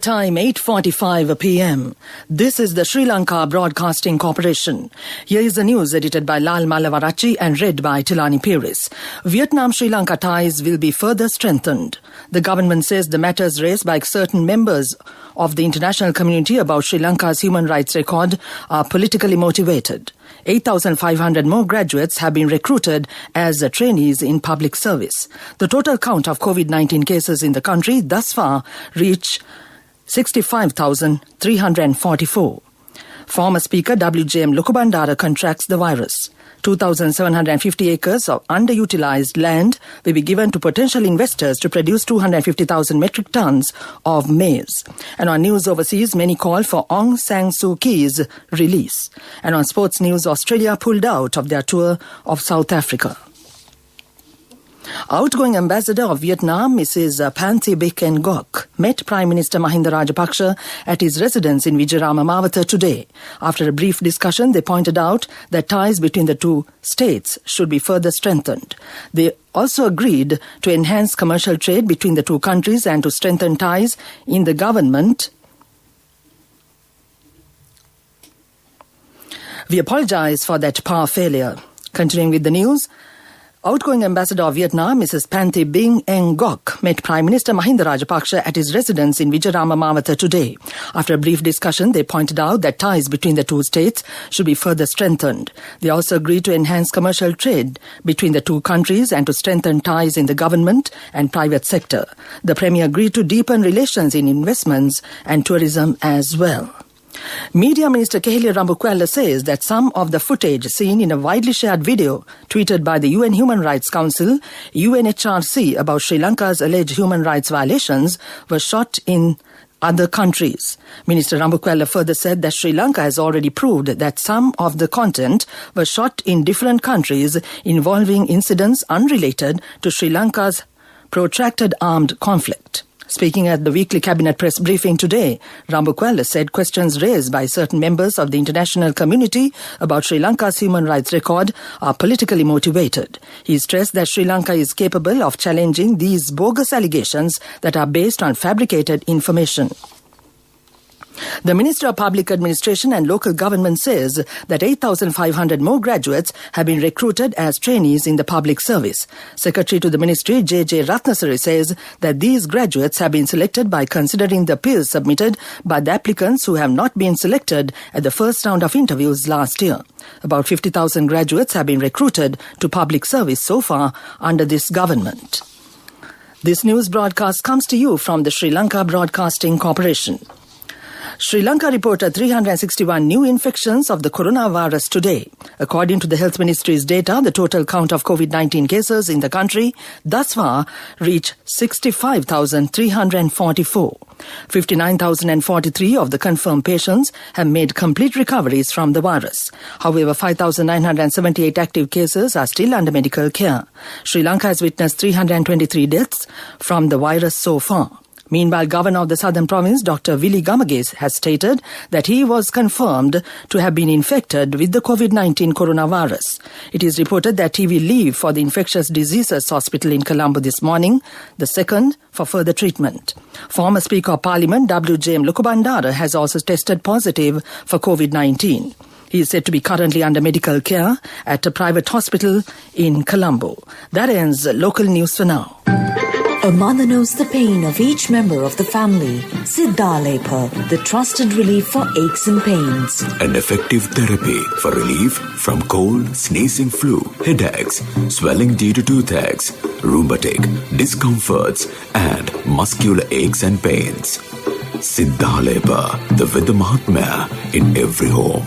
time 8:45 p.m. This is the Sri Lanka Broadcasting Corporation. Here is the news edited by Lal Malavarachi and read by Tilani Pires. Vietnam-Sri Lanka ties will be further strengthened. The government says the matters raised by certain members of the international community about Sri Lanka's human rights record are politically motivated. 8,500 more graduates have been recruited as trainees in public service. The total count of COVID-19 cases in the country thus far reached 65,344. Former Speaker W.J.M. Lokubandara contracts the virus. 2,750 acres of underutilized land will be given to potential investors to produce 250,000 metric tons of maize. And on news overseas, many call for Aung San Suu Kyi's release. And on sports news, Australia pulled out of their tour of South Africa. Outgoing Ambassador of Vietnam, Mrs. Panthi Ngok, met Prime Minister Mahinda Rajapaksa at his residence in Vijayarama Mawatha today. After a brief discussion, they pointed out that ties between the two states should be further strengthened. They also agreed to enhance commercial trade between the two countries and to strengthen ties in the government. We apologize for that power failure. Continuing with the news, outgoing Ambassador of Vietnam, Mrs. Panthi Ngok, met Prime Minister Mahinda Rajapaksa at his residence in Vijayarama Mawatha today. After a brief discussion, they pointed out that ties between the two states should be further strengthened. They also agreed to enhance commercial trade between the two countries and to strengthen ties in the government and private sector. The Premier agreed to deepen relations in investments and tourism as well. Media Minister Kehlia Rambukwella says that some of the footage seen in a widely shared video tweeted by the UN Human Rights Council, UNHRC, about Sri Lanka's alleged human rights violations was shot in other countries. Minister Rambukwella further said that Sri Lanka has already proved that some of the content was shot in different countries involving incidents unrelated to Sri Lanka's protracted armed conflict. Speaking at the weekly cabinet press briefing today, Rambukwella said questions raised by certain members of the international community about Sri Lanka's human rights record are politically motivated. He stressed that Sri Lanka is capable of challenging these bogus allegations that are based on fabricated information. The Minister of Public Administration and Local Government says that 8,500 more graduates have been recruited as trainees in the public service. Secretary to the Ministry, J.J. Ratnasari, says that these graduates have been selected by considering the appeals submitted by the applicants who have not been selected at the first round of interviews last year. About 50,000 graduates have been recruited to public service so far under this government. This news broadcast comes to you from the Sri Lanka Broadcasting Corporation. Sri Lanka reported 361 new infections of the coronavirus today. According to the Health Ministry's data, the total count of COVID-19 cases in the country thus far reached 65,344. 59,043 of the confirmed patients have made complete recoveries from the virus. However, 5,978 active cases are still under medical care. Sri Lanka has witnessed 323 deaths from the virus so far. Meanwhile, Governor of the Southern Province, Dr. Willie Gamage, has stated that he was confirmed to have been infected with the COVID-19 coronavirus. It is reported that he will leave for the Infectious Diseases Hospital in Colombo this morning, the second for further treatment. Former Speaker of Parliament, W.J.M. Lokubandara, has also tested positive for COVID-19. He is said to be currently under medical care at a private hospital in Colombo. That ends local news for now. A mother knows the pain of each member of the family. Siddhalepa, the trusted relief for aches and pains. An effective therapy for relief from cold, sneezing, flu, headaches, swelling due to toothaches, rheumatic, discomforts, and muscular aches and pains. Siddhalepa, the Veda Mahatmya in every home.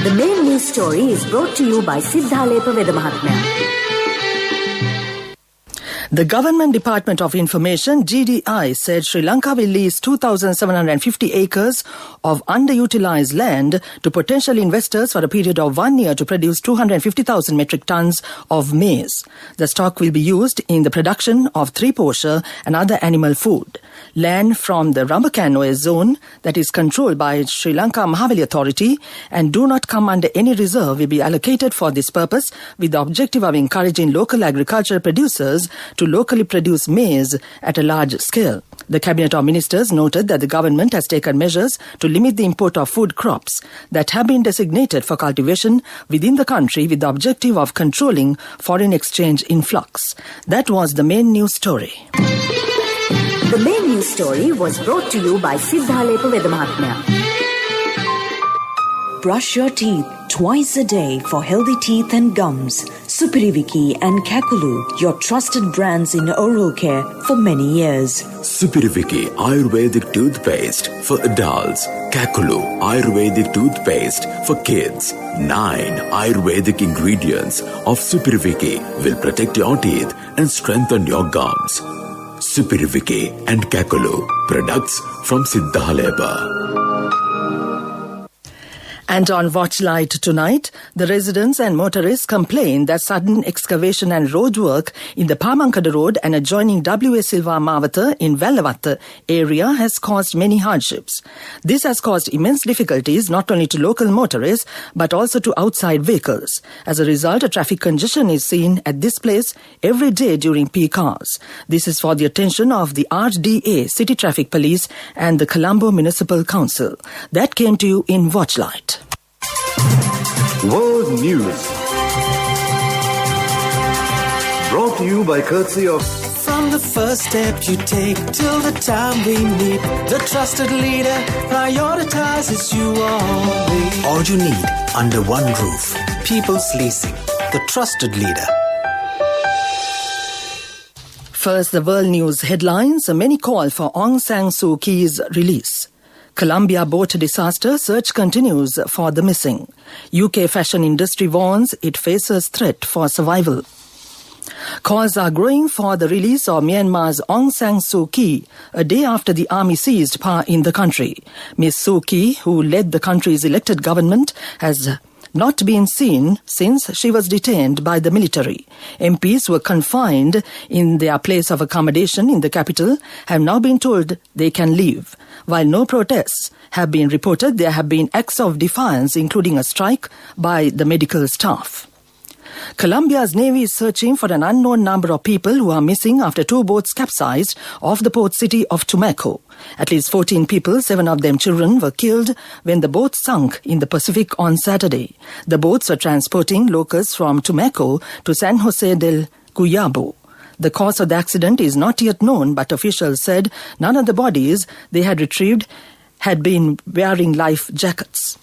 The main news story is brought to you by Siddhalepa Veda Mahatmya. The Government Department of Information, GDI, said Sri Lanka will lease 2,750 acres of underutilized land to potential investors for a period of 1 year to produce 250,000 metric tons of maize. The stock will be used in the production of 3-posher and other animal food. Land from the Rambakanoe zone that is controlled by Sri Lanka Mahaveli Authority and do not come under any reserve will be allocated for this purpose with the objective of encouraging local agricultural producers to locally produce maize at a large scale. The Cabinet of Ministers noted that the government has taken measures to limit the import of food crops that have been designated for cultivation within the country with the objective of controlling foreign exchange influx. That was the main news story. The main news story was brought to you by Siddhalepa Vedamahatmya. Brush your teeth twice a day for healthy teeth and gums. Supiriviki and Kakulu, your trusted brands in oral care for many years. Supiriviki Ayurvedic toothpaste for adults. Kakulu Ayurvedic toothpaste for kids. 9 Ayurvedic ingredients of Supiriviki will protect your teeth and strengthen your gums. Supiriviki and Kakulu, products from Siddhalepa. And on Watchlight tonight, the residents and motorists complain that sudden excavation and road work in the Pamankada Road and adjoining W.A. Silva Mawatha in Vellavatta area has caused many hardships. This has caused immense difficulties not only to local motorists but also to outside vehicles. As a result, a traffic congestion is seen at this place every day during peak hours. This is for the attention of the RDA, City Traffic Police and the Colombo Municipal Council. That came to you in Watchlight. World News. Brought to you by courtesy of... From the first step you take till the time we meet, the trusted leader prioritizes you always. All you need under one roof. People's Leasing, the trusted leader. First, the world news headlines. Many call for Aung San Suu Kyi's release. Columbia boat disaster, search continues for the missing. UK fashion industry warns it faces threat for survival. Calls are growing for the release of Myanmar's Aung San Suu Kyi a day after the army seized power in the country. Ms. Suu Kyi, who led the country's elected government, has not been seen since she was detained by the military. MPs were confined in their place of accommodation in the capital, have now been told they can leave. While no protests have been reported, there have been acts of defiance, including a strike by the medical staff. Colombia's Navy is searching for an unknown number of people who are missing after 2 boats capsized off the port city of Tumaco. At least 14 people, 7 of them children, were killed when the boat sunk in the Pacific on Saturday. The boats were transporting locals from Tumaco to San Jose del Cuyabo. The cause of the accident is not yet known, but officials said none of the bodies they had retrieved had been wearing life jackets.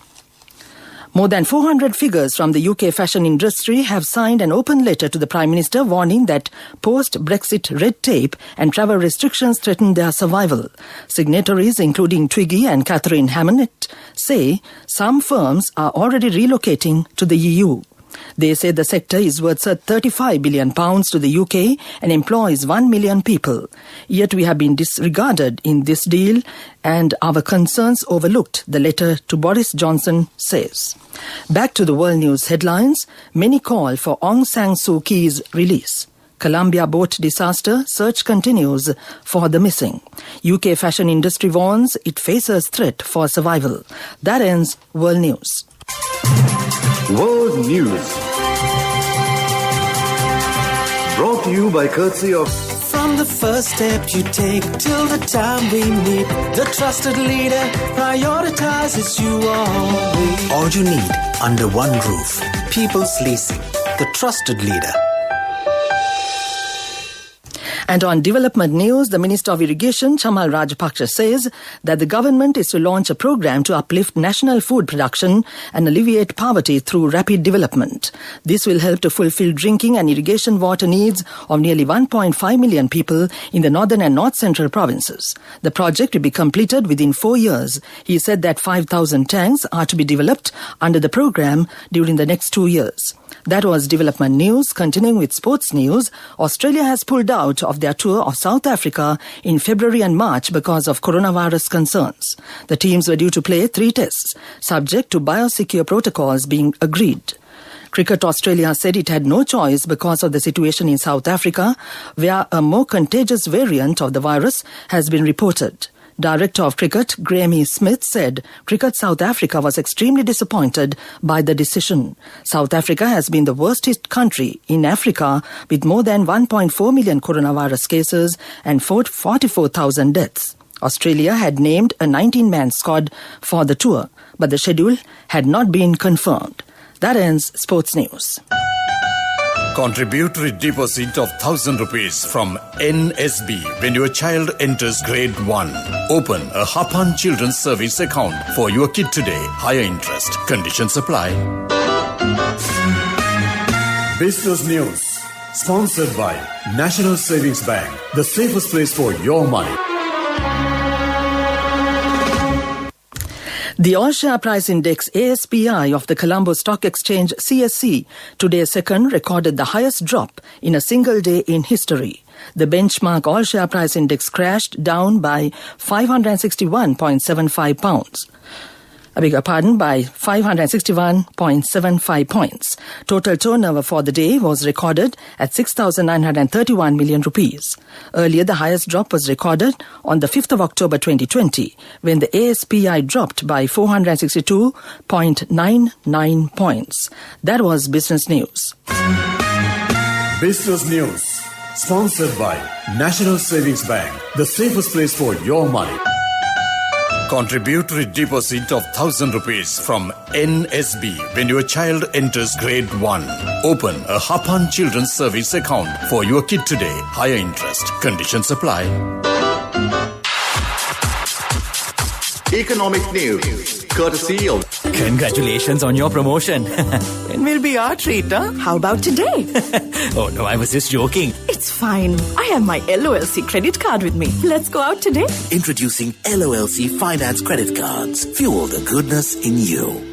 More than 400 figures from the UK fashion industry have signed an open letter to the Prime Minister warning that post-Brexit red tape and travel restrictions threaten their survival. Signatories, including Twiggy and Catherine Hammond, say some firms are already relocating to the EU. They say the sector is worth £35 billion to the UK and employs 1 million people. Yet we have been disregarded in this deal and our concerns overlooked, the letter to Boris Johnson says. Back to the world news headlines. Many call for Aung San Suu Kyi's release. Columbia boat disaster, search continues for the missing. UK fashion industry warns it faces threat for survival. That ends world news. World News. Brought to you by courtesy of... From the first step you take till the time we meet, the trusted leader prioritizes you always. All you need under one roof. People's Leasing, the trusted leader. And on development news, the Minister of Irrigation, Chamal Rajapaksa, says that the government is to launch a program to uplift national food production and alleviate poverty through rapid development. This will help to fulfill drinking and irrigation water needs of nearly 1.5 million people in the northern and north-central provinces. The project will be completed within 4 years. He said that 5,000 tanks are to be developed under the program during the next 2 years. That was development news. Continuing with sports news, Australia has pulled out of their tour of South Africa in February and March because of coronavirus concerns. The teams were due to play 3 tests, subject to biosecure protocols being agreed. Cricket Australia said it had no choice because of the situation in South Africa, where a more contagious variant of the virus has been reported. Director of Cricket, Graeme Smith, said Cricket South Africa was extremely disappointed by the decision. South Africa has been the worst hit country in Africa with more than 1.4 million coronavirus cases and 44,000 deaths. Australia had named a 19-man squad for the tour, but the schedule had not been confirmed. That ends Sports News. Contributory deposit of 1,000 rupees from NSB when your child enters grade 1. Open a Hapan Children's Service account for your kid today. Higher interest. Conditions apply. Business News. Sponsored by National Savings Bank. The safest place for your money. The All-Share Price Index ASPI of the Colombo Stock Exchange CSE today second recorded the highest drop in a single day in history. The benchmark All-Share Price Index crashed down by 561.75 pounds. By 561.75 points. Total turnover for the day was recorded at 6,931 million rupees. Earlier, the highest drop was recorded on the 5th of October 2020, when the ASPI dropped by 462.99 points. That was Business News. Business News. Sponsored by National Savings Bank. The safest place for your money. Contributory deposit of 1,000 rupees from NSB when your child enters grade 1. Open a Hapan Children's Service account for your kid today. Higher interest. Conditions apply. Economic News. Courtesy of... Congratulations on your promotion. When will be our treat, huh? How about today? Oh no, I was just joking. It's fine. I have my LOLC credit card with me. Let's go out today. Introducing LOLC Finance Credit Cards. Fuel the goodness in you.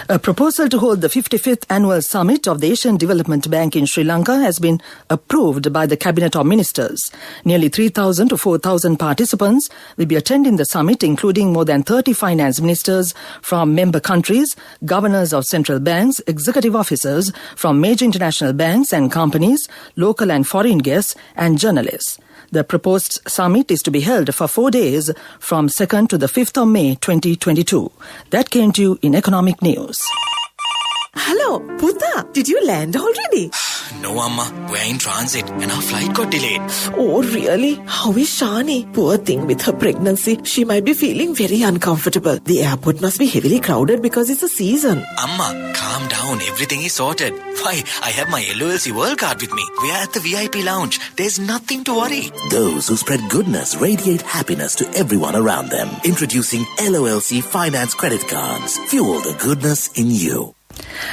A proposal to hold the 55th annual summit of the Asian Development Bank in Sri Lanka has been approved by the Cabinet of Ministers. Nearly 3,000 to 4,000 participants will be attending the summit, including more than 30 finance ministers from member countries, governors of central banks, executive officers from major international banks and companies, local and foreign guests, and journalists. The proposed summit is to be held for 4 days from 2nd to the 5th of May 2022. That came to you in Economic News. Hello, Puta. Did you land already? No, Amma. We're in transit and our flight got delayed. Oh, really? How is Shani? Poor thing with her pregnancy. She might be feeling very uncomfortable. The airport must be heavily crowded because it's a season. Amma, calm down. Everything is sorted. Why, I have my LOLC World Card with me. We are at the VIP lounge. There's nothing to worry. Those who spread goodness radiate happiness to everyone around them. Introducing LOLC Finance Credit Cards. Fuel the goodness in you.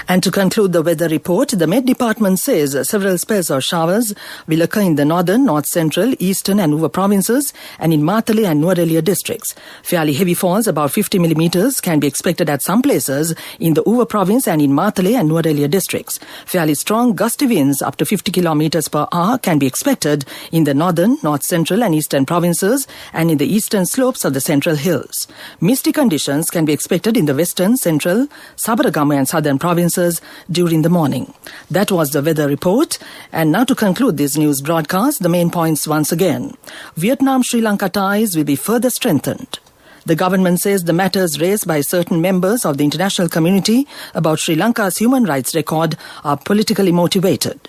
And to conclude the weather report, the Met Department says several spells of showers will occur in the northern, north central, eastern and Uva provinces and in Matale and Nuwara districts. Fairly heavy falls, about 50 millimeters, can be expected at some places in the Uva province and in Matale and Nuwara districts. Fairly strong gusty winds up to 50 kilometers per hour can be expected in the northern, north central and eastern provinces and in the eastern slopes of the central hills. Misty conditions can be expected in the western, central, Sabaragamu and southern provinces during the morning. That was the weather report. And now to conclude this news broadcast, the main points once again. Vietnam-Sri Lanka ties will be further strengthened. The government says the matters raised by certain members of the international community about Sri Lanka's human rights record are politically motivated.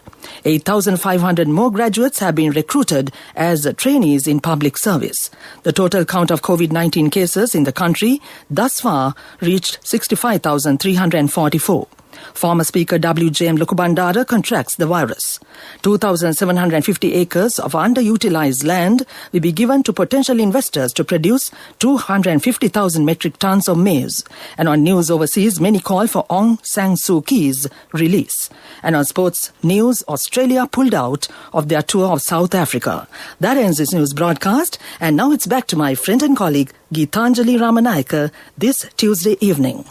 8,500 more graduates have been recruited as trainees in public service. The total count of COVID-19 cases in the country thus far reached 65,344. Former Speaker W.J.M. Lukubandara contracts the virus. 2,750 acres of underutilized land will be given to potential investors to produce 250,000 metric tons of maize. And on news overseas, many call for Aung San Suu Kyi's release. And on sports news, Australia pulled out of their tour of South Africa. That ends this news broadcast. And now it's back to my friend and colleague Geetanjali Ramanayaka this Tuesday evening.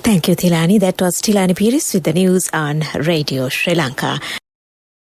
Thank you, Thilani. That was Thilani Piris with the news on Radio Sri Lanka.